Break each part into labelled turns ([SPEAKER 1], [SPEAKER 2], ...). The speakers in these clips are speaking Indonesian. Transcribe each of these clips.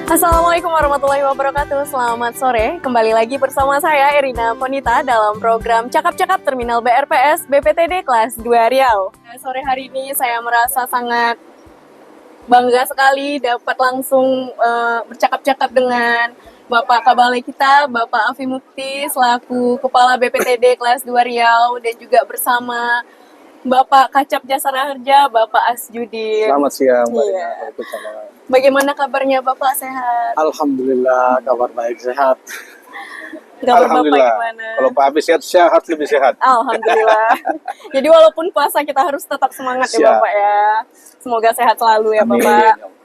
[SPEAKER 1] Assalamualaikum warahmatullahi wabarakatuh. Selamat sore. Kembali lagi bersama saya Erina Ponita dalam program Cakap-Cakap Terminal BRPS BPTD kelas 2 Riau. Sore hari ini saya merasa sangat bangga sekali dapat langsung bercakap-cakap dengan Bapak Kabalai kita, Bapak Afi Mukti selaku Kepala BPTD kelas 2 Riau, dan juga bersama Bapak Kacap Jasara Harja, Bapak Asjudin.
[SPEAKER 2] Selamat siang, Mbak.
[SPEAKER 1] Iya. Bagaimana kabarnya Bapak, sehat?
[SPEAKER 2] Alhamdulillah, kabar baik, sehat.
[SPEAKER 1] Kabar Bapak
[SPEAKER 2] Alhamdulillah.
[SPEAKER 1] gimana?
[SPEAKER 2] Kalau Pak Abi sehat lebih sehat.
[SPEAKER 1] Alhamdulillah. Jadi walaupun puasa kita harus tetap semangat ya
[SPEAKER 2] Siap.
[SPEAKER 1] Bapak ya. Semoga sehat selalu ya
[SPEAKER 2] Amin.
[SPEAKER 1] Bapak.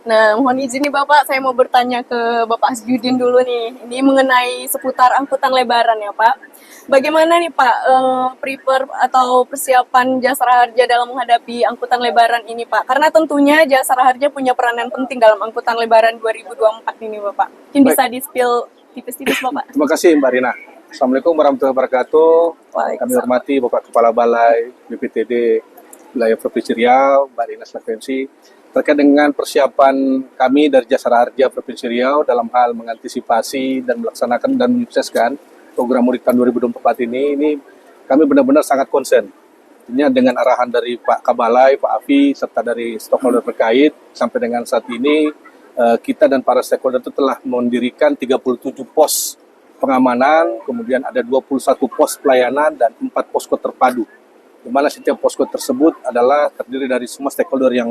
[SPEAKER 1] Nah, mohon izin nih Bapak, saya mau bertanya ke Bapak Asjudin dulu nih. Ini mengenai seputar angkutan lebaran ya Pak. Bagaimana nih Pak, prepare atau persiapan Jasara Harja dalam menghadapi angkutan lebaran ini Pak? Karena tentunya Jasara Harja punya peranan penting dalam angkutan lebaran 2024 ini Bapak. Mungkin
[SPEAKER 2] Baik.
[SPEAKER 1] bisa di-spill tipis-tipis Bapak.
[SPEAKER 2] Terima kasih, Mbak Rina. Assalamualaikum warahmatullahi wabarakatuh. Kami hormati Bapak Kepala Balai BPTD Wilayah Provinsi Riau, Mbak Rina Slavensi, terkait dengan persiapan kami dari Jasara Harja Provinsi Riau dalam hal mengantisipasi dan melaksanakan dan menyukseskan program mudik tahun 2024 ini kami benar-benar sangat konsen. Ini dengan arahan dari Pak Kabalai, Pak Afi, serta dari stakeholder terkait, sampai dengan saat ini kita dan para stakeholder itu telah mendirikan 37 pos pengamanan, kemudian ada 21 pos pelayanan dan 4 posko terpadu. Di mana setiap posko tersebut adalah terdiri dari semua stakeholder yang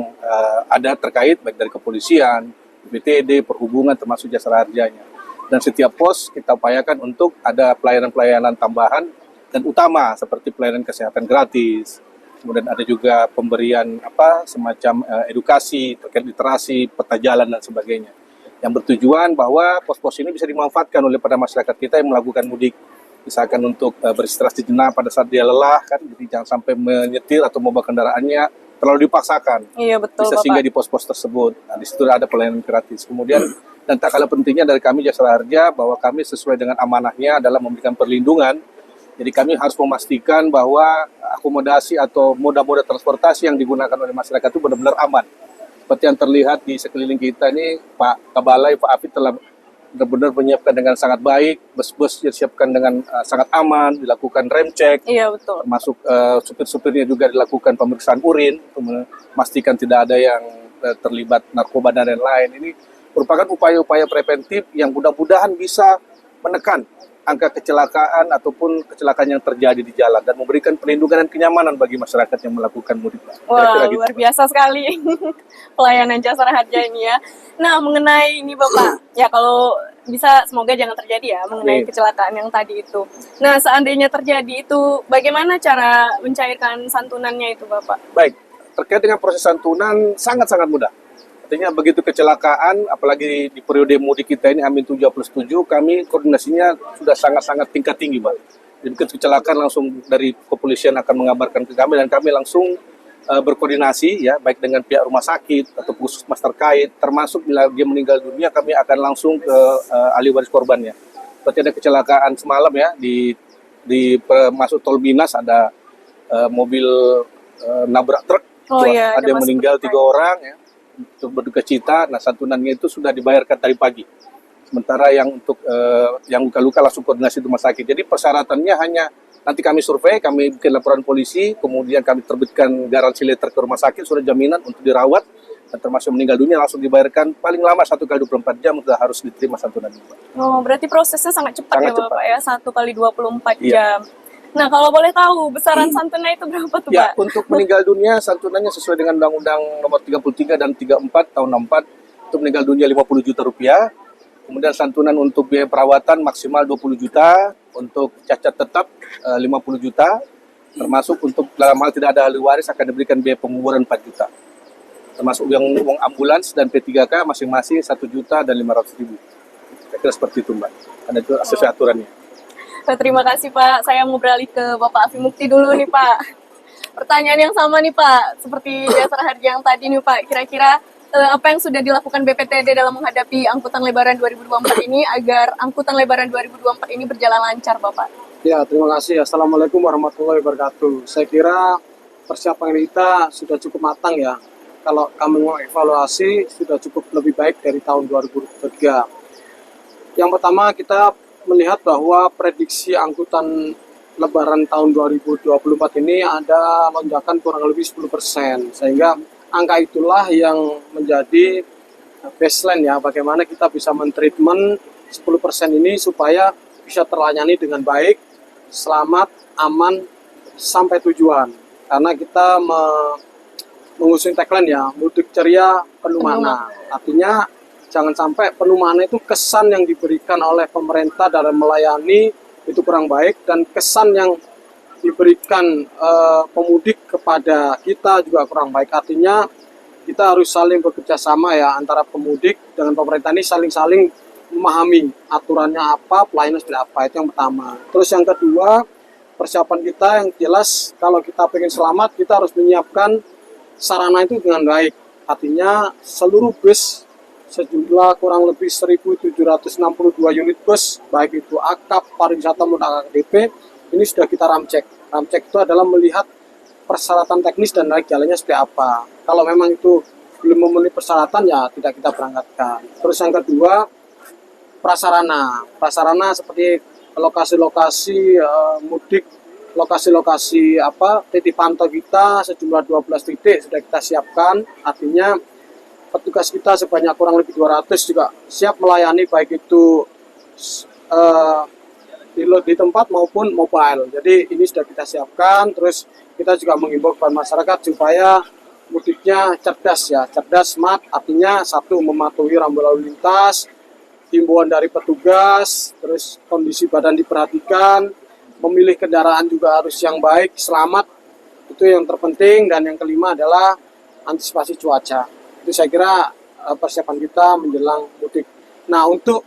[SPEAKER 2] ada terkait, baik dari kepolisian, BPTD, perhubungan, termasuk Jasara Harjanya. Dan setiap pos kita upayakan untuk ada pelayanan-pelayanan tambahan dan utama seperti pelayanan kesehatan gratis. Kemudian ada juga pemberian semacam edukasi terkait literasi, peta jalan dan sebagainya. Yang bertujuan bahwa pos-pos ini bisa dimanfaatkan oleh pada masyarakat kita yang melakukan mudik. Misalkan untuk beristirahat sejenak pada saat dia lelah kan, jadi jangan sampai menyetir atau membawa kendaraannya terlalu dipaksakan.
[SPEAKER 1] Iya betul
[SPEAKER 2] Bisa
[SPEAKER 1] Bapak.
[SPEAKER 2] singgah di pos-pos tersebut. Nah, di situ ada pelayanan gratis. Kemudian dan tak kalah pentingnya dari kami Jasara Harja bahwa kami sesuai dengan amanahnya adalah memberikan perlindungan. Jadi kami harus memastikan bahwa akomodasi atau moda-moda transportasi yang digunakan oleh masyarakat itu benar-benar aman. Seperti yang terlihat di sekeliling kita ini, Pak Kabalai, Pak Afi telah benar-benar menyiapkan dengan sangat baik, bus-bus disiapkan dengan sangat aman, dilakukan rem cek,
[SPEAKER 1] Iya betul.
[SPEAKER 2] termasuk supir-supirnya juga dilakukan pemeriksaan urin, untuk memastikan tidak ada yang terlibat narkoba dan lain-lain. Ini merupakan upaya-upaya preventif yang mudah-mudahan bisa menekan angka kecelakaan ataupun kecelakaan yang terjadi di jalan dan memberikan perlindungan dan kenyamanan bagi masyarakat yang melakukan mudik.
[SPEAKER 1] Wah, luar biasa sekali pelayanan Jasara Harja ini ya. Nah, mengenai ini Bapak, ya kalau bisa semoga jangan terjadi ya mengenai kecelakaan yang tadi itu. Nah, seandainya terjadi itu, bagaimana cara mencairkan santunannya itu Bapak?
[SPEAKER 2] Baik, terkait dengan proses santunan sangat-sangat mudah. Artinya begitu kecelakaan, apalagi di periode mudik kita ini H-7+7, kami koordinasinya sudah sangat-sangat tingkat tinggi, Pak. Jadi kecelakaan langsung dari kepolisian akan mengabarkan ke kami dan kami langsung berkoordinasi ya, baik dengan pihak rumah sakit atau puskesmas terkait, termasuk bila dia meninggal dunia kami akan langsung ke ahli waris korbannya. Seperti ada kecelakaan semalam ya di masuk tol Minas ada mobil nabrak truk, ada yang meninggal 3 orang ya. Untuk berduka cita, nah santunannya itu sudah dibayarkan tadi pagi. Sementara yang untuk yang luka-luka langsung koordinasi rumah sakit. Jadi persyaratannya hanya nanti kami survei, kami bikin laporan polisi, kemudian kami terbitkan garansi letter ke rumah sakit, surat jaminan untuk dirawat, dan termasuk meninggal dunia langsung dibayarkan paling lama 1 kali 24 jam sudah harus diterima santunannya.
[SPEAKER 1] Oh, berarti prosesnya sangat cepat ya Bapak ya, 1 kali 24 jam. Nah, kalau boleh tahu, besaran santunannya itu berapa tuh,
[SPEAKER 2] Ya,
[SPEAKER 1] Pak?
[SPEAKER 2] untuk meninggal dunia, santunannya sesuai dengan Undang-Undang Nomor 33 dan 34 tahun 64, untuk meninggal dunia 50 juta rupiah. Kemudian santunan untuk biaya perawatan maksimal 20 juta, untuk cacat tetap 50 juta, termasuk untuk dalam hal tidak ada ahli waris akan diberikan biaya penguburan 4 juta. Termasuk yang uang ambulans dan P3K masing-masing 1 juta dan 500 ribu. Saya kira seperti itu, Mbak. Karena itu sesuai aturannya.
[SPEAKER 1] Terima kasih Pak, saya mau beralih ke Bapak Afi Mukti dulu nih Pak. Pertanyaan yang sama nih Pak, seperti Jasara Harja yang tadi nih Pak, kira-kira apa yang sudah dilakukan BPTD dalam menghadapi angkutan lebaran 2024 ini agar angkutan lebaran 2024 ini berjalan lancar Bapak?
[SPEAKER 3] Ya, terima kasih. Assalamualaikum warahmatullahi wabarakatuh. Saya kira persiapan kita sudah cukup matang ya. kalau kami mau evaluasi sudah cukup lebih baik dari tahun 2023. Yang pertama kita melihat bahwa prediksi angkutan Lebaran tahun 2024 ini ada lonjakan kurang lebih 10%, sehingga angka itulah yang menjadi baseline ya, bagaimana kita bisa mentreatment 10% ini supaya bisa terlayani dengan baik, selamat, aman, sampai tujuan. Karena kita mengusung tagline ya, mudik ceria penuh mana. Artinya jangan sampai penuh mana itu kesan yang diberikan oleh pemerintah dalam melayani itu kurang baik, dan kesan yang diberikan pemudik kepada kita juga kurang baik. Artinya kita harus saling bekerja sama ya, antara pemudik dengan pemerintah ini saling memahami aturannya apa, pelayanan seperti apa. Itu yang pertama. Terus yang kedua, persiapan kita yang jelas kalau kita pengen selamat, kita harus menyiapkan sarana itu dengan baik. Artinya seluruh bus sejumlah kurang lebih 1.762 unit bus, baik itu akap, pariwisata maupun AKDP, ini sudah kita ramcek. Ramcek itu adalah melihat persyaratan teknis dan layak jalannya seperti apa. Kalau memang itu belum memenuhi persyaratan, ya tidak kita berangkatkan. Terus yang kedua, prasarana. Prasarana seperti lokasi-lokasi mudik, lokasi-lokasi titik pantau kita sejumlah 12 titik sudah kita siapkan. Artinya petugas kita sebanyak kurang lebih 200 juga siap melayani, baik itu di tempat maupun mobile. Jadi ini sudah kita siapkan. Terus kita juga mengimbau kepada masyarakat supaya mudiknya cerdas ya, cerdas smart. Artinya satu, mematuhi rambu lalu lintas, himbauan dari petugas, terus kondisi badan diperhatikan, memilih kendaraan juga harus yang baik, selamat, itu yang terpenting. Dan yang kelima adalah antisipasi cuaca. Itu saya kira persiapan kita menjelang mudik. Nah, untuk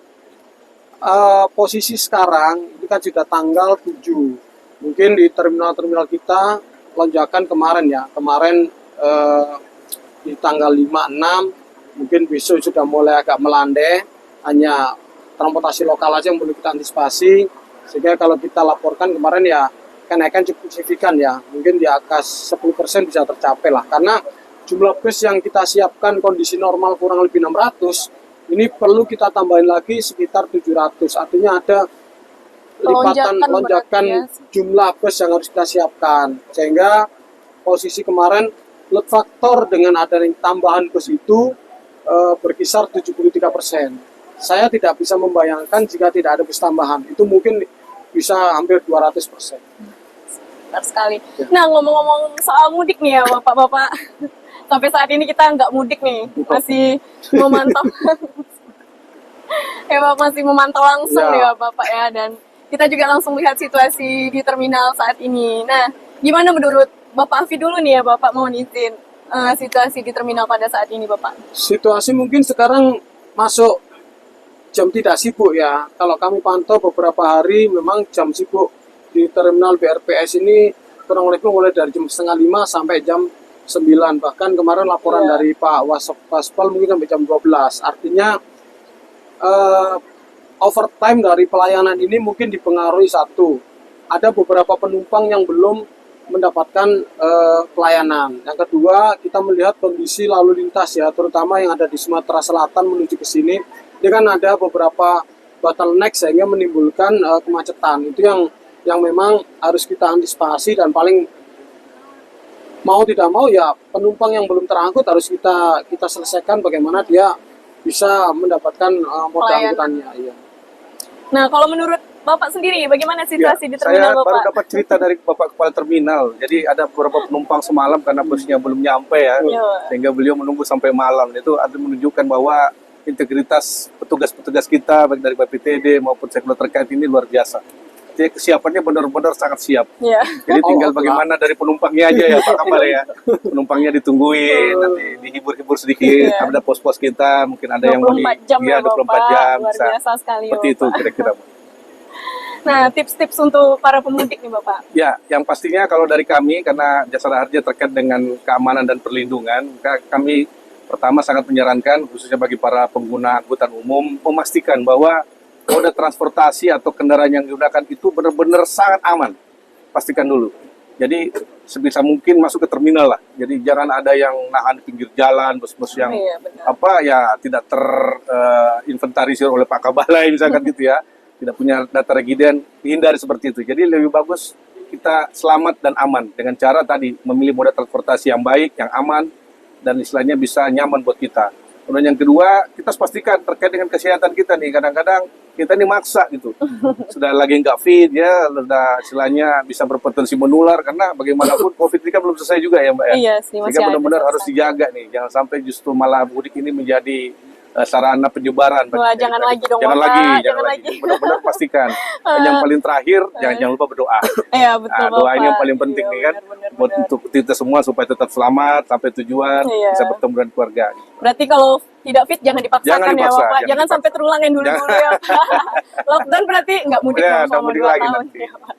[SPEAKER 3] posisi sekarang itu kan sudah tanggal 7. Mungkin di terminal-terminal kita lonjakan kemarin ya. Kemarin di tanggal 5-6 mungkin besok sudah mulai agak melandai. Hanya transportasi lokal aja yang perlu kita antisipasi. Sehingga kalau kita laporkan kemarin ya kenaikan cukup signifikan ya. Mungkin di atas 10% bisa tercapai lah. Karena jumlah bus yang kita siapkan kondisi normal kurang lebih 600, ini perlu kita tambahin lagi sekitar 700. Artinya ada lonjakan ya, jumlah bus yang harus kita siapkan. Sehingga posisi kemarin load factor dengan adanya tambahan bus itu berkisar 73%. Saya tidak bisa membayangkan jika tidak ada bus tambahan. Itu mungkin bisa hampir 200%.
[SPEAKER 1] Benar sekali. Ya. Nah, ngomong-ngomong soal mudik nih ya Bapak-Bapak. Sampai saat ini kita nggak mudik nih, masih memantau. Ya Bapak, masih memantau langsung ya Bapak ya, dan kita juga langsung lihat situasi di terminal saat ini. Nah, gimana menurut Bapak Afi dulu nih ya Bapak, mau izin situasi di terminal pada saat ini Bapak?
[SPEAKER 3] Situasi mungkin sekarang masuk jam tidak sibuk ya. Kalau kami pantau beberapa hari memang jam sibuk di terminal BRPS ini kurang lebih mulai dari jam 4:30 sampai jam 9. Bahkan kemarin laporan dari Pak Waspal mungkin sampai jam 12. Artinya overtime dari pelayanan ini mungkin dipengaruhi satu, ada beberapa penumpang yang belum mendapatkan pelayanan. Yang kedua, kita melihat kondisi lalu lintas ya, terutama yang ada di Sumatera Selatan menuju ke sini. Dia kan ada beberapa bottleneck sehingga menimbulkan kemacetan. Itu yang memang harus kita antisipasi, dan paling mau tidak mau ya penumpang yang belum terangkut harus kita selesaikan bagaimana dia bisa mendapatkan moda angkutannya. Ya.
[SPEAKER 1] Nah, kalau menurut Bapak sendiri, bagaimana situasi di terminal
[SPEAKER 2] Bapak? Saya baru dapat cerita dari Bapak Kepala Terminal. Jadi ada beberapa penumpang semalam karena busnya belum nyampe ya, sehingga beliau menunggu sampai malam. Itu ada menunjukkan bahwa integritas petugas-petugas kita baik dari BPTD maupun sektor terkait ini luar biasa. Jadi kesiapannya benar-benar sangat siap. Jadi tinggal bagaimana dari penumpangnya aja ya Pak Kabar ya. Penumpangnya ditungguin, nanti dihibur-hibur sedikit. Ada pos-pos kita, mungkin ada yang mau
[SPEAKER 1] 24 jam ya
[SPEAKER 2] 24
[SPEAKER 1] Bapak.
[SPEAKER 2] jam.
[SPEAKER 1] Luar biasa sekali
[SPEAKER 2] Seperti itu kira-kira.
[SPEAKER 1] Nah, tips-tips untuk para pemudik nih Bapak.
[SPEAKER 2] Ya, yang pastinya kalau dari kami, karena jasa harja terkait dengan keamanan dan perlindungan, kami pertama sangat menyarankan, khususnya bagi para pengguna angkutan umum, memastikan bahwa moda transportasi atau kendaraan yang digunakan itu benar-benar sangat aman. Pastikan dulu. Jadi sebisa mungkin masuk ke terminal lah. Jadi jangan ada yang nahan di pinggir jalan, bus-bus yang
[SPEAKER 1] Iya, benar.
[SPEAKER 2] apa ya tidak terinventarisir oleh Pak Kabalai misalkan gitu ya. Tidak punya data regiden, dihindari seperti itu. Jadi lebih bagus kita selamat dan aman dengan cara tadi memilih moda transportasi yang baik, yang aman, dan istilahnya bisa nyaman buat kita. Kemudian yang kedua, kita harus pastikan terkait dengan kesehatan kita nih. Kadang-kadang kita ini maksa gitu. Sudah lagi nggak fit ya, sudah istilahnya bisa berpotensi menular karena bagaimanapun COVID ini kan belum selesai juga ya Mbak ya.
[SPEAKER 1] Iya sih, masih
[SPEAKER 2] Sehingga
[SPEAKER 1] ada
[SPEAKER 2] benar-benar harus
[SPEAKER 1] selesai.
[SPEAKER 2] dijaga nih. Jangan sampai justru malah mudik ini menjadi sarana penyebaran.
[SPEAKER 1] Wah, jangan lagi dong,
[SPEAKER 2] Jangan
[SPEAKER 1] Bapak.
[SPEAKER 2] lagi,
[SPEAKER 1] Jangan lagi.
[SPEAKER 2] Benar-benar pastikan. Dan yang paling terakhir, jangan lupa berdoa.
[SPEAKER 1] Iya, betul
[SPEAKER 2] Nah, doa ini yang
[SPEAKER 1] Bapak.
[SPEAKER 2] paling penting
[SPEAKER 1] Iya,
[SPEAKER 2] nih kan,
[SPEAKER 1] benar,
[SPEAKER 2] buat
[SPEAKER 1] benar.
[SPEAKER 2] untuk kita semua supaya tetap selamat sampai tujuan,
[SPEAKER 1] Iya.
[SPEAKER 2] bisa bertemu dengan keluarga.
[SPEAKER 1] Berarti kalau tidak fit jangan dipaksakan
[SPEAKER 2] Jangan
[SPEAKER 1] ya
[SPEAKER 2] dipaksa,
[SPEAKER 1] Bapak.
[SPEAKER 2] jangan
[SPEAKER 1] Jangan
[SPEAKER 2] dipaksa.
[SPEAKER 1] sampai terulang yang dulu-dulu ya Pak. Lockdown berarti nggak mudik
[SPEAKER 2] Ya,
[SPEAKER 1] dong
[SPEAKER 2] nggak
[SPEAKER 1] selama
[SPEAKER 2] mudik
[SPEAKER 1] 2
[SPEAKER 2] lagi
[SPEAKER 1] tahun
[SPEAKER 2] nanti.
[SPEAKER 1] ya Pak.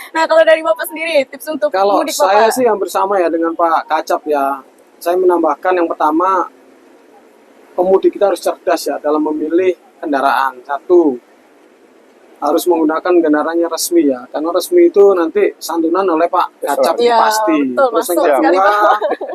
[SPEAKER 1] Nah, kalau dari Bapak sendiri, tips untuk
[SPEAKER 3] Kalau
[SPEAKER 1] mudik
[SPEAKER 3] saya
[SPEAKER 1] Bapak?
[SPEAKER 3] sih hampir sama ya dengan Pak Kacap ya. Saya menambahkan yang pertama, pemudik kita harus cerdas ya dalam memilih kendaraan. Satu, harus menggunakan kendaraannya resmi ya. Karena resmi itu nanti santunan oleh Pak Kacap
[SPEAKER 1] Iya,
[SPEAKER 3] pasti.
[SPEAKER 1] betul,
[SPEAKER 3] Terus
[SPEAKER 1] masuk sekali,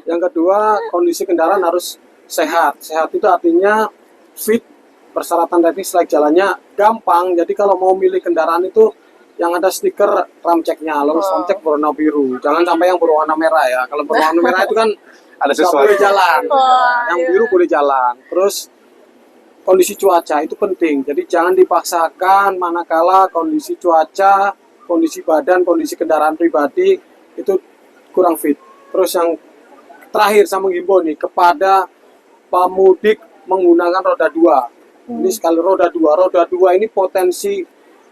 [SPEAKER 3] yang kedua, kondisi kendaraan harus sehat. Sehat itu artinya fit, persyaratan teknis like jalannya gampang. Jadi kalau mau milih kendaraan itu yang ada stiker ramceknya, lalu ramcek berwarna biru. Jangan sampai yang berwarna merah ya. Kalau berwarna merah itu kan
[SPEAKER 2] Ada
[SPEAKER 3] nggak
[SPEAKER 2] sesuatu.
[SPEAKER 3] boleh jalan.
[SPEAKER 1] Wah,
[SPEAKER 3] Yang
[SPEAKER 1] iya.
[SPEAKER 3] biru boleh jalan. Terus kondisi cuaca itu penting. Jadi jangan dipaksakan manakala kondisi cuaca, kondisi badan, kondisi kendaraan pribadi itu kurang fit. Terus yang terakhir saya menghimbau nih kepada pemudik menggunakan roda 2. Ini sekali roda 2 ini potensi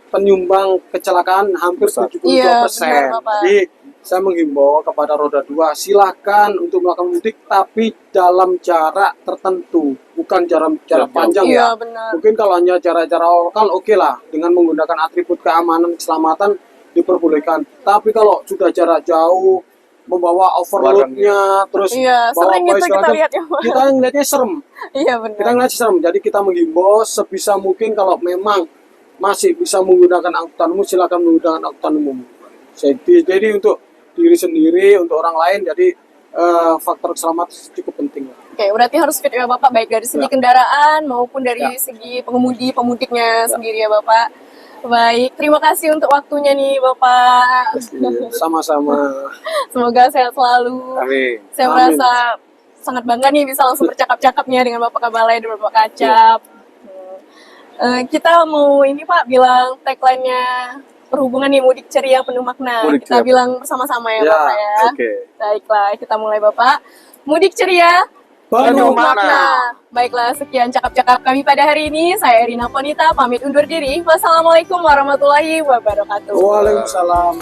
[SPEAKER 3] penyumbang kecelakaan hampir 72%.
[SPEAKER 1] Iya, benar, Bapak.
[SPEAKER 3] Jadi saya menghimbau kepada roda 2 silakan untuk melakukan mudik tapi dalam jarak tertentu, bukan jarak panjang
[SPEAKER 1] Iya,
[SPEAKER 3] ya.
[SPEAKER 1] benar.
[SPEAKER 3] Mungkin kalau hanya jarak-jarak lokal oke lah, dengan menggunakan atribut keamanan keselamatan diperbolehkan. Tapi kalau sudah jarak jauh membawa overloadnya terus
[SPEAKER 1] Iya,
[SPEAKER 3] bawa
[SPEAKER 1] sering
[SPEAKER 3] apa
[SPEAKER 1] itu kita
[SPEAKER 3] istilahnya,
[SPEAKER 1] lihat ya Pak.
[SPEAKER 3] kita ngeliatnya serem.
[SPEAKER 1] Iya,
[SPEAKER 3] Kita
[SPEAKER 1] benar.
[SPEAKER 3] ngeliat serem. Jadi kita menghimbau sebisa mungkin kalau memang masih bisa menggunakan angkutan umum silakan menggunakan angkutan umum. Jadi untuk diri sendiri, untuk orang lain, jadi faktor keselamatan cukup penting.
[SPEAKER 1] Oke, berarti harus fit ya Bapak, baik dari segi
[SPEAKER 3] Ya.
[SPEAKER 1] kendaraan maupun dari
[SPEAKER 3] Ya.
[SPEAKER 1] segi pemudiknya sendiri ya Bapak. Baik, terima kasih untuk waktunya nih Bapak.
[SPEAKER 3] Sama-sama.
[SPEAKER 1] Semoga sehat selalu.
[SPEAKER 2] Amin.
[SPEAKER 1] Saya
[SPEAKER 3] Amin.
[SPEAKER 1] merasa sangat bangga nih bisa langsung bercakap-cakapnya dengan Bapak Kabalai dan Bapak Kacap. Kita mau ini Pak bilang tagline-nya perhubungan nih mudik ceria penuh makna.
[SPEAKER 2] Mudik
[SPEAKER 1] Kita
[SPEAKER 2] ceria.
[SPEAKER 1] bilang bersama-sama ya
[SPEAKER 3] Ya,
[SPEAKER 1] Bapak ya.
[SPEAKER 2] Oke.
[SPEAKER 1] Baiklah, kita mulai Bapak. Mudik ceria
[SPEAKER 3] Penuh
[SPEAKER 2] makna.
[SPEAKER 1] Baiklah, sekian cakap-cakap kami pada hari ini. Saya Erina Ponita, pamit undur diri. Wassalamualaikum warahmatullahi wabarakatuh.
[SPEAKER 3] Waalaikumsalam.